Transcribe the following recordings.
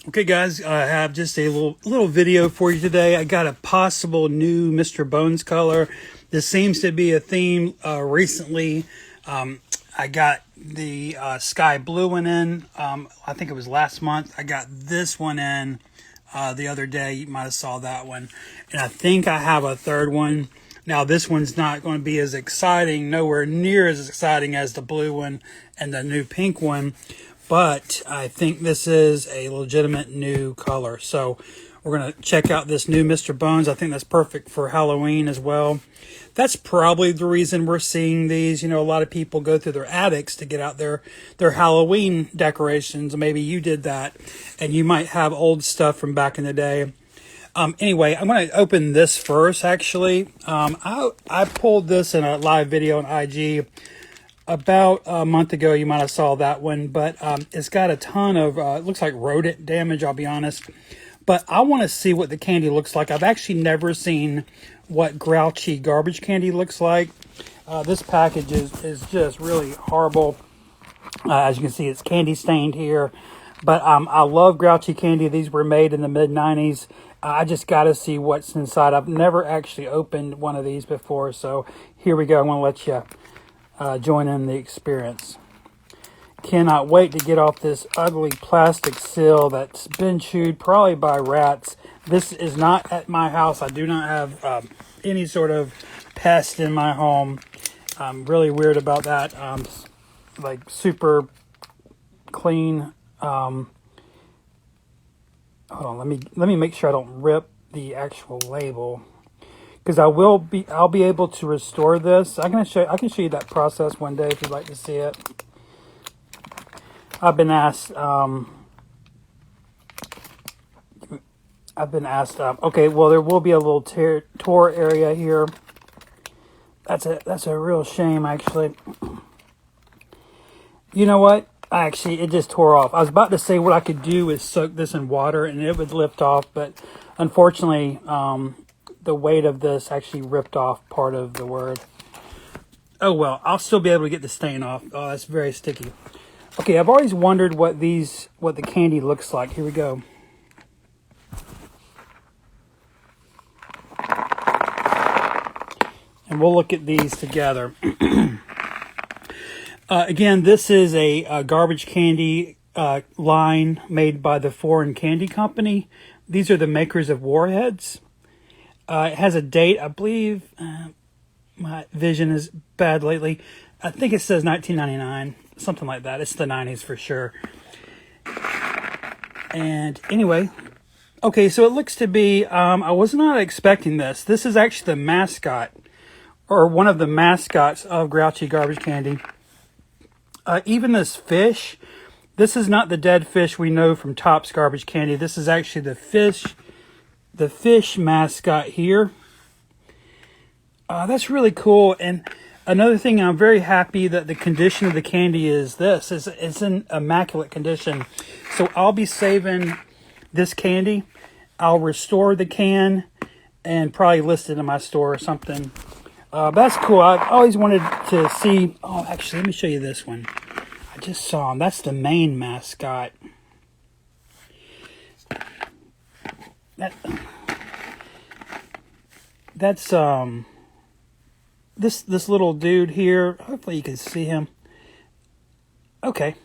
Okay, guys, I have just a little video for you today. I got a possible new Mr. Bones color. This seems to be a theme recently. I got the sky blue one in. I think it was last month. I got this one in the other day. You might have saw that one. And I think I have a third one. Now, this one's not going to be as exciting, nowhere near as exciting as the blue one and the new pink one. But I think this is a legitimate new color. So we're going to check out this new Mr. Bones. I think that's perfect for Halloween as well. That's probably the reason we're seeing these. You know, a lot of people go through their attics to get out their Halloween decorations. Maybe you did that, and you might have old stuff from back in the day. Anyway, I'm going to open this first, actually. I pulled this in a live video on IG about a month ago. You might have saw that one, but it's got a ton of, it looks like rodent damage, I'll be honest. But I want to see what the candy looks like. I've actually never seen what Grouchy garbage candy looks like. This package is just really horrible. As you can see, it's candy stained here. But I love Grouchy candy. These were made in the mid-90s. I just got to see what's inside. I've never actually opened one of these before. So here we go. I want to let you join in the experience. Cannot wait to get off this ugly plastic seal that's been chewed probably by rats. This is not at my house. I do not have any sort of pest in my home. I'm really weird about that. Like super clean. Hold on, let me make sure I don't rip the actual label, because I'll be able to restore this. I can show you that process one day if you'd like to see it. I've been asked. Okay, well, there will be a little tore area here. That's a real shame, actually. You know what? Actually, it just tore off. I was about to say what I could do is soak this in water and it would lift off, but unfortunately, the weight of this actually ripped off part of the word. Oh well, I'll still be able to get the stain off. Oh, that's very sticky. Okay, I've always wondered what the candy looks like. Here we go. And we'll look at these together. Again, this is a garbage candy line made by the Foreign Candy Company. These are the makers of Warheads. It has a date, I believe. My vision is bad lately. I think it says 1999, something like that. It's the 90s for sure. And anyway, okay, so it looks to be, I was not expecting this. This is actually the mascot, or one of the mascots of Grouchy Garbage Candy. Even this fish, this is not the dead fish we know from Topps Garbage Candy. This is actually the fish mascot here. That's really cool. And another thing, I'm very happy that the condition of the candy is this. It's in immaculate condition. So I'll be saving this candy. I'll restore the can and probably list it in my store or something. That's cool. I've always wanted to see. Oh, actually, let me show you this one. I just saw him. That's the main mascot. That's this little dude here. Hopefully you can see him. Okay.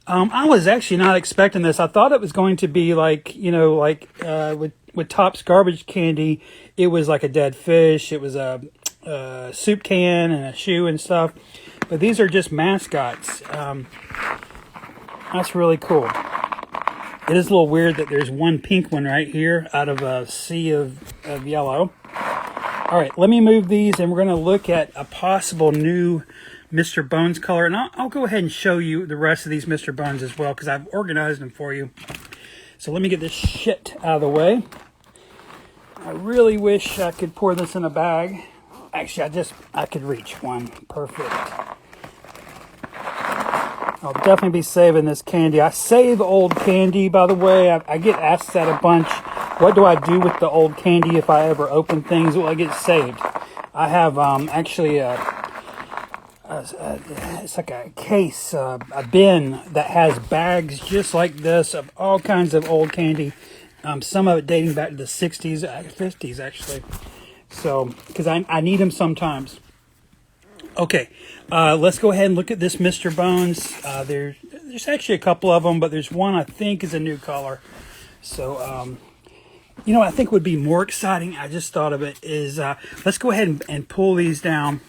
I was actually not expecting this. I thought it was going to be like, you know, like with Topps Garbage Candy, it was like a dead fish. It was a soup can and a shoe and stuff. But these are just mascots. That's really cool. It is a little weird that there's one pink one right here out of a sea of yellow. All right, let me move these and we're going to look at a possible new Mr. Bones color. And I'll go ahead and show you the rest of these Mr. Bones as well, because I've organized them for you. So let me get this shit out of the way. I really wish I could pour this in a bag. Actually, I could reach one. Perfect. I'll definitely be saving this candy. I save old candy, by the way. I get asked that a bunch. What do I do with the old candy if I ever open things? Well, I get saved. I have actually a it's like a case, a bin that has bags just like this of all kinds of old candy. Some of it dating back to the 60s, 50s actually. So, because I need them sometimes. Okay, let's go ahead and look at this Mr. Bones. There's actually a couple of them, but there's one I think is a new color. So, you know what I think would be more exciting, I just thought of it, is let's go ahead and pull these down.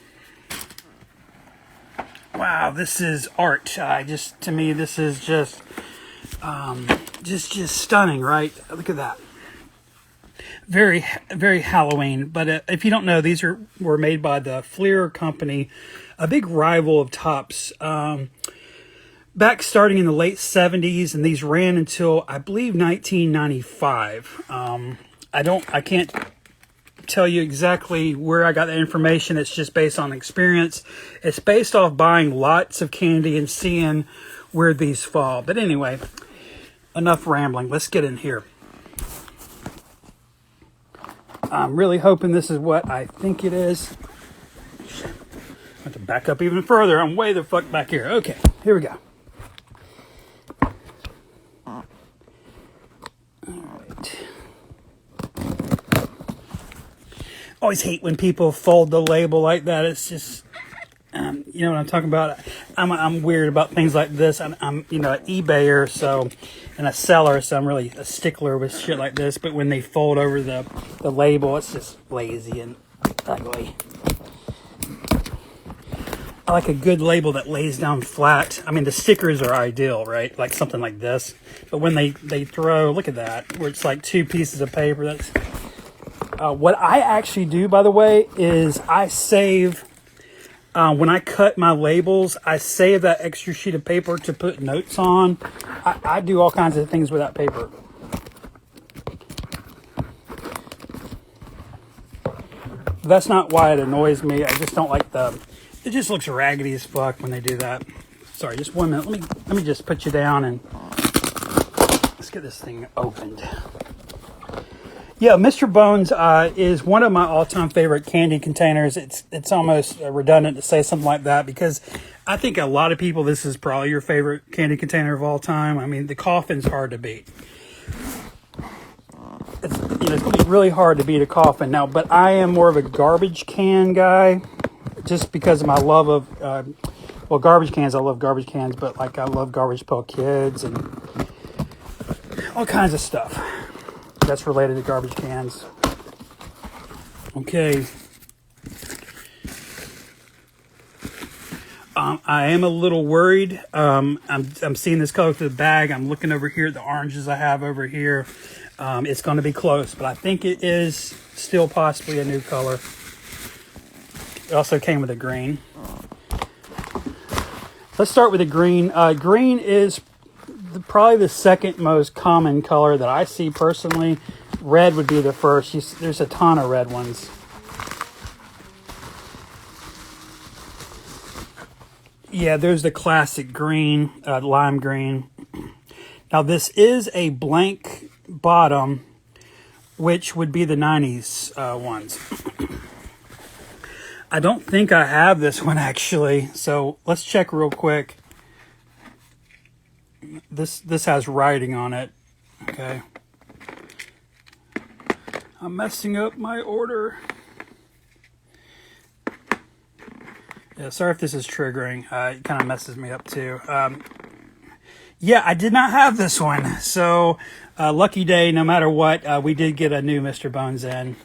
Wow, this is art. To me, this is just stunning, right? Look at that. Very, very Halloween. But if you don't know, these were made by the Fleer company, a big rival of Topps. Back starting in the late 70s, and these ran until, I believe, 1995. I can't tell you exactly where I got the information. It's just based on experience. It's based off buying lots of candy and seeing where these fall. But anyway, enough rambling. Let's get in here. I'm really hoping this is what I think it is. I have to back up even further. I'm way the fuck back here. Okay, here we go. Always hate when people fold the label like that. It's just, you know what I'm talking about. I'm weird about things like this. I'm an eBayer, so, and a seller, so I'm really a stickler with shit like this. But when they fold over the label, it's just lazy and ugly. I like a good label that lays down flat. I mean, the stickers are ideal, right? Like something like this. But when they throw, look at that, where it's like two pieces of paper. That's what I actually do, by the way, is I save, when I cut my labels, I save that extra sheet of paper to put notes on. I do all kinds of things with that paper. That's not why it annoys me. I just don't like it just looks raggedy as fuck when they do that. Sorry, just 1 minute. Let me just put you down and let's get this thing opened. Yeah, Mr. Bones is one of my all-time favorite candy containers. It's almost redundant to say something like that because I think a lot of people, this is probably your favorite candy container of all time. I mean, the coffin's hard to beat. It's going to be really hard to beat a coffin now, but I am more of a garbage can guy just because of my love of, garbage cans. I love garbage cans, but like I love Garbage Pail Kids and all kinds of stuff that's related to garbage cans. Okay. I am a little worried. I'm seeing this color through the bag. I'm looking over here at the oranges I have over here. It's going to be close, but I think it is still possibly a new color. It also came with a green. Let's start with the green. Green is probably the second most common color that I see personally. Red would be the first. There's a ton of red ones. Yeah, there's the classic green, lime green. Now this is a blank bottom, which would be the 90s ones. I don't think I have this one actually, so let's check real quick. This has writing on it. Okay. I'm messing up my order. Yeah, sorry if this is triggering. It kind of messes me up too. Yeah, I did not have this one. So, lucky day, no matter what, we did get a new Mr. Bones in.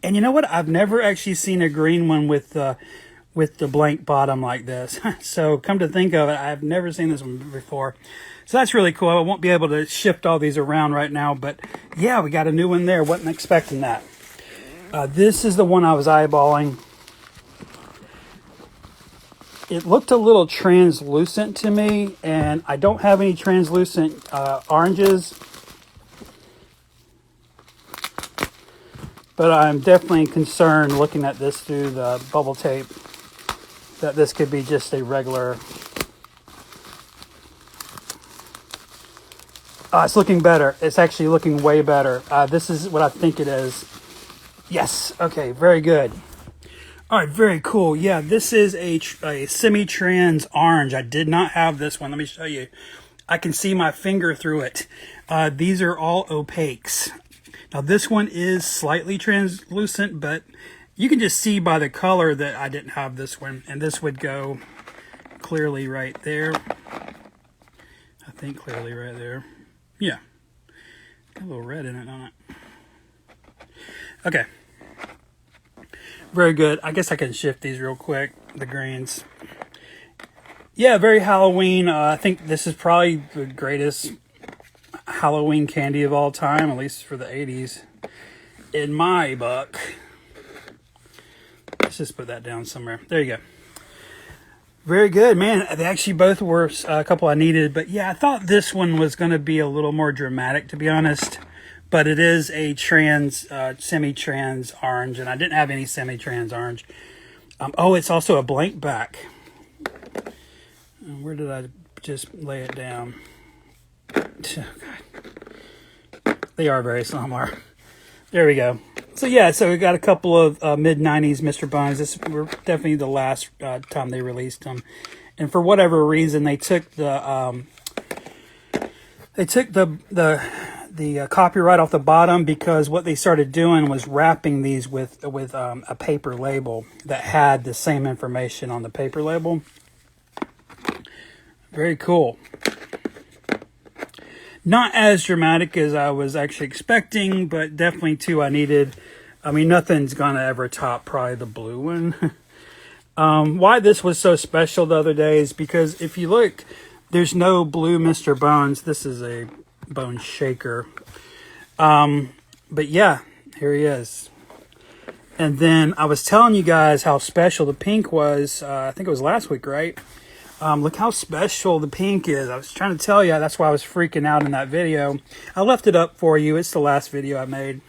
And you know what? I've never actually seen a green one with the blank bottom like this. So, come to think of it, I've never seen this one before. So that's really cool. I won't be able to shift all these around right now, but yeah, we got a new one there. Wasn't expecting that. This is the one I was eyeballing. It looked a little translucent to me, and I don't have any translucent oranges. But I'm definitely concerned looking at this through the bubble tape that this could be just a regular. It's looking better. It's actually looking way better. This is what I think it is. Yes. Okay. Very good. All right, very cool. Yeah, this is a semi-trans orange. I did not have this one. Let me show you. I can see my finger through it. These are all opaques. Now this one is slightly translucent, but you can just see by the color that I didn't have this one. And this would go clearly right there. I think clearly right there. Yeah. Got a little red in it, don't it? Okay. Very good. I guess I can shift these real quick, the greens. Yeah, very Halloween. I think this is probably the greatest Halloween candy of all time, at least for the 80s. In my book. Let's just put that down somewhere. There you go. Very good, man. They actually both were a couple I needed. But yeah, I thought this one was going to be a little more dramatic, to be honest. But it is a semi-trans orange, and I didn't have any semi-trans orange. Oh, it's also a blank back. Where did I just lay it down? Oh, God. They are very similar. There we go. So yeah, so we got a couple of mid-90s Mr. Bones. This were definitely the last time they released them. And for whatever reason, they took the copyright off the bottom, because what they started doing was wrapping these with a paper label that had the same information on the paper label. Very cool. Not as dramatic as I was actually expecting, but definitely two I needed. I mean, nothing's gonna ever top probably the blue one. Why this was so special the other day is because if you look, there's no blue Mr. Bones. This is a bone shaker. But yeah, here he is. And then I was telling you guys how special the pink was. I think it was last week, right? Look how special the pink is. I was trying to tell you, that's why I was freaking out in that video. I left it up for you. It's the last video I made.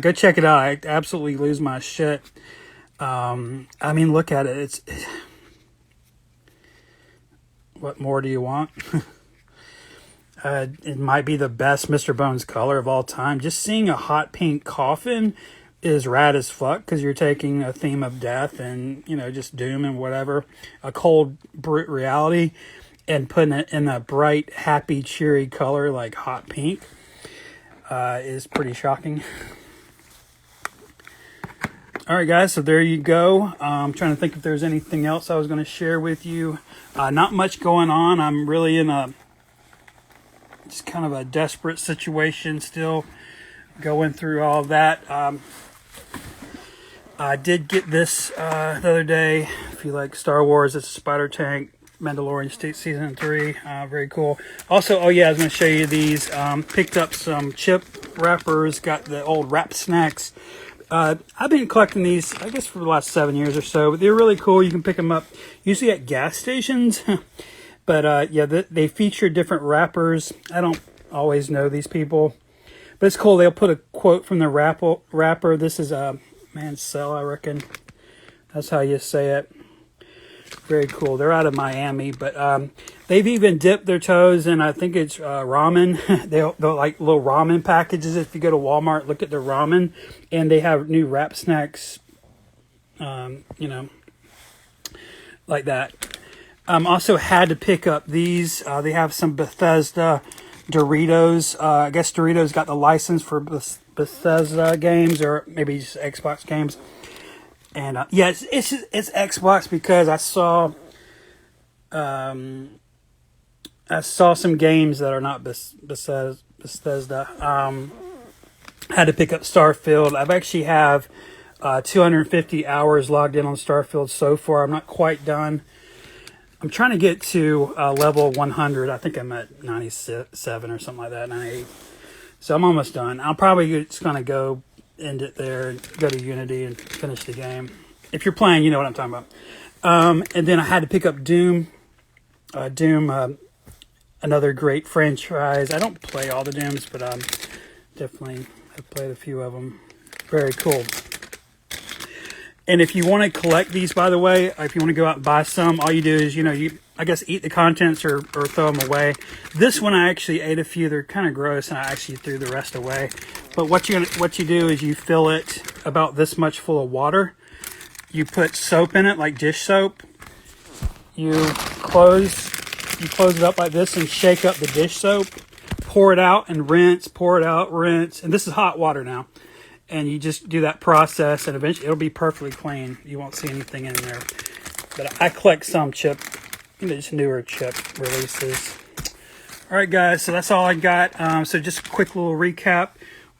Go check it out. I absolutely lose my shit. I mean, look at it. What more do you want? It might be the best Mr. Bones color of all time. Just seeing a hot pink coffin is rad as fuck, because you're taking a theme of death and, you know, just doom and whatever, a cold, brute reality, and putting it in a bright, happy, cheery color like hot pink is pretty shocking. All right, guys, so there you go. I'm trying to think if there's anything else I was going to share with you. Not much going on. I'm really in just kind of a desperate situation still, going through all of that. I did get this the other day. If you like Star Wars, it's a Spider Tank Mandalorian Season 3. Very cool. Also, oh yeah, I was going to show you these. Picked up some chip wrappers. Got the old Wrap Snacks. I've been collecting these, I guess, for the last 7 years or so. But they're really cool. You can pick them up usually at gas stations. But yeah, they feature different wrappers. I don't always know these people, but it's cool. They'll put a quote from the wrapper. This is a Mansell, I reckon. That's how you say it. Very cool. They're out of Miami, but they've even dipped their toes in, I think it's ramen. They're like little ramen packages. If you go to Walmart, look at their ramen, and they have new Wrap Snacks, you know, like that. Also had to pick up these. They have some Bethesda Doritos. I guess Doritos got the license for Bethesda games, or maybe just Xbox games. And yeah, it's Xbox, because I saw some games that are not Bethesda. Had to pick up Starfield. I've actually have 250 hours logged in on Starfield so far. I'm not quite done. I'm trying to get to level 100. I think I'm at 97 or something like that, 98. So I'm almost done. I'm probably just going to end it there and go to Unity and finish the game. If you're playing, you know what I'm talking about. And then I had to pick up Doom. Another great franchise. I don't play all the Dooms, but definitely have played a few of them. Very cool. And if you want to collect these, by the way, if you want to go out and buy some, all you do is, I guess, eat the contents or throw them away. This one, I actually ate a few. They're kind of gross, and I actually threw the rest away. But what you do is you fill it about this much full of water, you put soap in it, like dish soap. You close it up like this and shake up the dish soap. Pour it out and rinse, pour it out, rinse. And this is hot water now. And you just do that process and eventually it'll be perfectly clean. You won't see anything in there. But I collect some chip, just newer chip releases. All right, guys, so that's all I got. So just a quick little recap.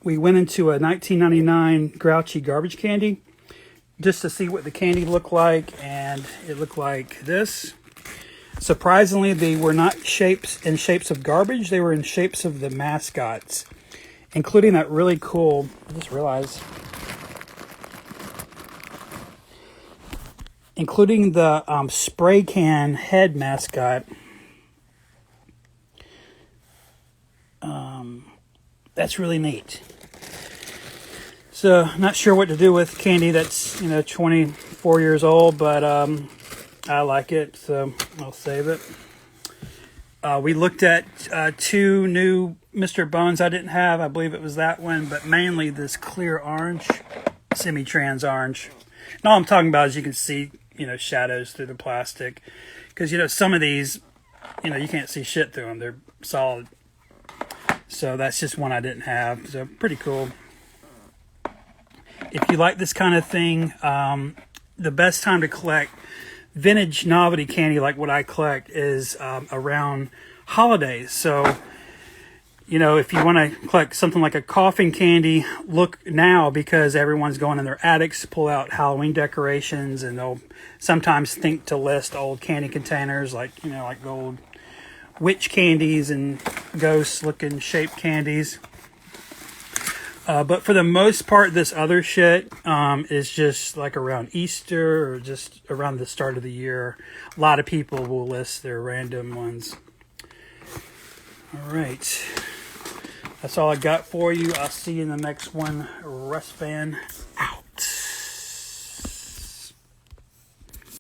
We went into a 1999 Grouchy garbage candy just to see what the candy looked like, and it looked like this. Surprisingly, they were not in shapes of garbage. They were in shapes of the mascots, including that really cool, I just realized, including the spray can head mascot. That's really neat. So, not sure what to do with candy that's 24 years old, but I like it, so I'll save it. We looked at two new Mr. Bones I didn't have. I believe it was that one, but mainly this clear orange, semi-trans orange. And all I'm talking about is you can see shadows through the plastic, because some of these you can't see shit through them. They're solid. So that's just one I didn't have. So pretty cool. If you like this kind of thing, the best time to collect vintage novelty candy like what I collect is around holidays. So, if you want to collect something like a coffin candy, look now, because everyone's going in their attics to pull out Halloween decorations, and they'll sometimes think to list old candy containers like old witch candies and ghost looking shaped candies. But for the most part, this other shit is just like around Easter or just around the start of the year. A lot of people will list their random ones. All right. That's all I got for you. I'll see you in the next one. Russ Van out.